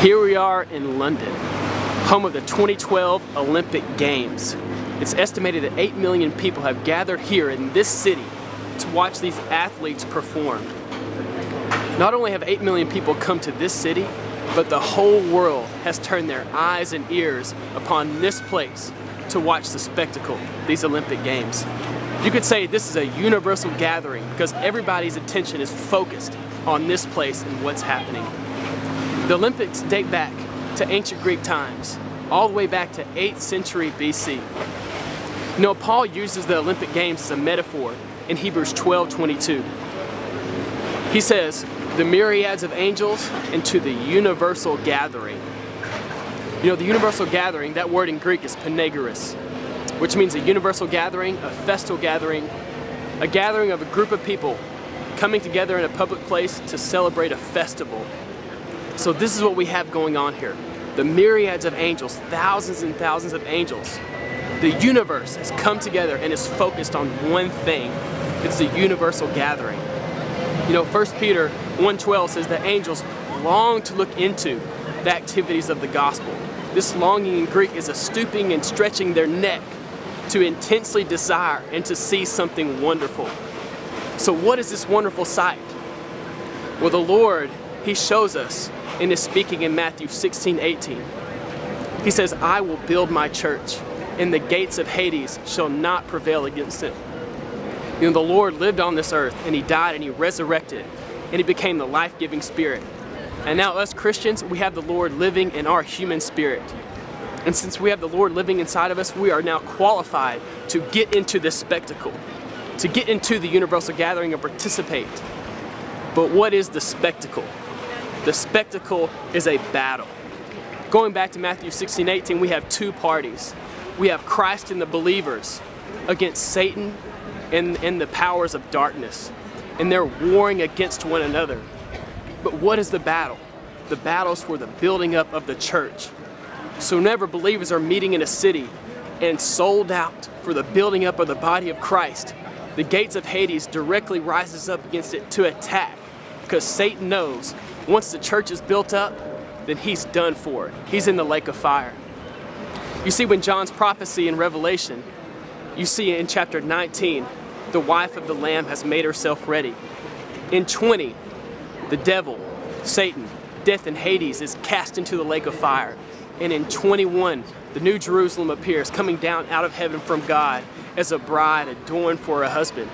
Here we are in London, home of the 2012 Olympic Games. It's estimated that 8 million people have gathered here in this city to watch these athletes perform. Not only have 8 million people come to this city, but the whole world has turned their eyes and ears upon this place to watch the spectacle, these Olympic Games. You could say this is a universal gathering because everybody's attention is focused on this place and what's happening. The Olympics date back to ancient Greek times, all the way back to 8th century BC. You know, Paul uses the Olympic Games as a metaphor in Hebrews 12:22. He says, the myriads of angels into the universal gathering. You know, the universal gathering, that word in Greek is panegeris, which means a universal gathering, a festal gathering, a gathering of a group of people coming together in a public place to celebrate a festival. So this is what we have going on here. The myriads of angels, thousands and thousands of angels. The universe has come together and is focused on one thing. It's the universal gathering. You know, 1 Peter 1:12 says that angels long to look into the activities of the gospel. This longing in Greek is a stooping and stretching their neck to intensely desire and to see something wonderful. So what is this wonderful sight? Well, the Lord, He shows us in His speaking in Matthew 16:18. He says, I will build my church, and the gates of Hades shall not prevail against it. You know, the Lord lived on this earth, and He died, and He resurrected, and He became the life-giving Spirit. And now us Christians, we have the Lord living in our human spirit. And since we have the Lord living inside of us, we are now qualified to get into this spectacle, to get into the universal gathering and participate. But what is the spectacle? The spectacle is a battle. Going back to Matthew 16:18, we have two parties. We have Christ and the believers against Satan and the powers of darkness. And they're warring against one another. But what is the battle? The battle is for the building up of the church. So whenever believers are meeting in a city and sold out for the building up of the body of Christ, the gates of Hades directly rises up against it to attack, because Satan knows once the church is built up, then he's done for it. He's in the lake of fire. You see, when John's prophecy in Revelation, you see in chapter 19, the wife of the Lamb has made herself ready. In 20, the devil, Satan, death and Hades is cast into the lake of fire. And in 21, the New Jerusalem appears, coming down out of heaven from God as a bride adorned for a husband.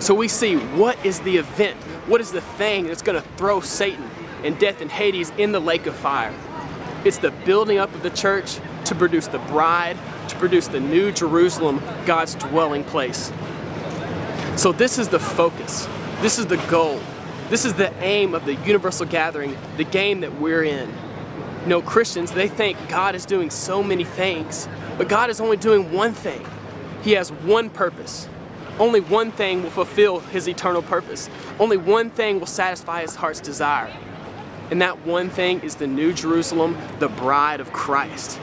So we see, what is the event? What is the thing that's going to throw Satan and death and Hades in the lake of fire? It's the building up of the church to produce the bride, to produce the New Jerusalem, God's dwelling place. So this is the focus. This is the goal. This is the aim of the universal gathering, the game that we're in. You know, Christians, they think God is doing so many things, but God is only doing one thing. He has one purpose. Only one thing will fulfill His eternal purpose. Only one thing will satisfy His heart's desire. And that one thing is the New Jerusalem, the bride of Christ.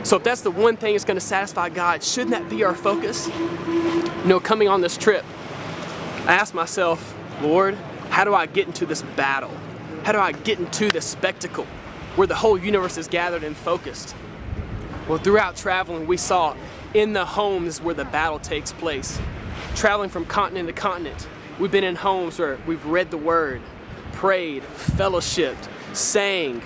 So if that's the one thing that's going to satisfy God, shouldn't that be our focus? You know, coming on this trip, I asked myself, Lord, how do I get into this battle? How do I get into this spectacle where the whole universe is gathered and focused? Well, throughout traveling, we saw in the homes where the battle takes place. Traveling from continent to continent, we've been in homes where we've read the Word, prayed, fellowshipped, sang.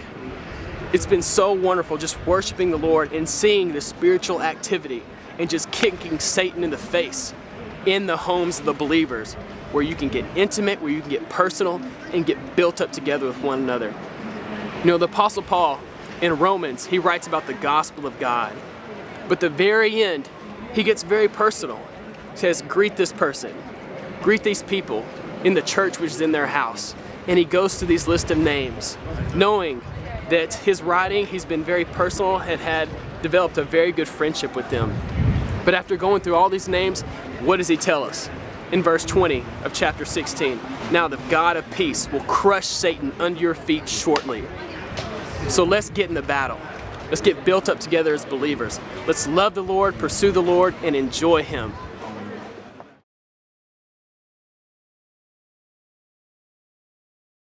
It's been so wonderful just worshiping the Lord and seeing the spiritual activity and just kicking Satan in the face in the homes of the believers, where you can get intimate, where you can get personal and get built up together with one another. You know, the Apostle Paul in Romans, he writes about the gospel of God. But at the very end, he gets very personal. He says, greet this person, greet these people in the church which is in their house. And he goes to these list of names, knowing that his writing, he's been very personal and had developed a very good friendship with them. But after going through all these names, what does he tell us? In verse 20 of chapter 16, now the God of peace will crush Satan under your feet shortly. So let's get in the battle. Let's get built up together as believers. Let's love the Lord, pursue the Lord, and enjoy Him.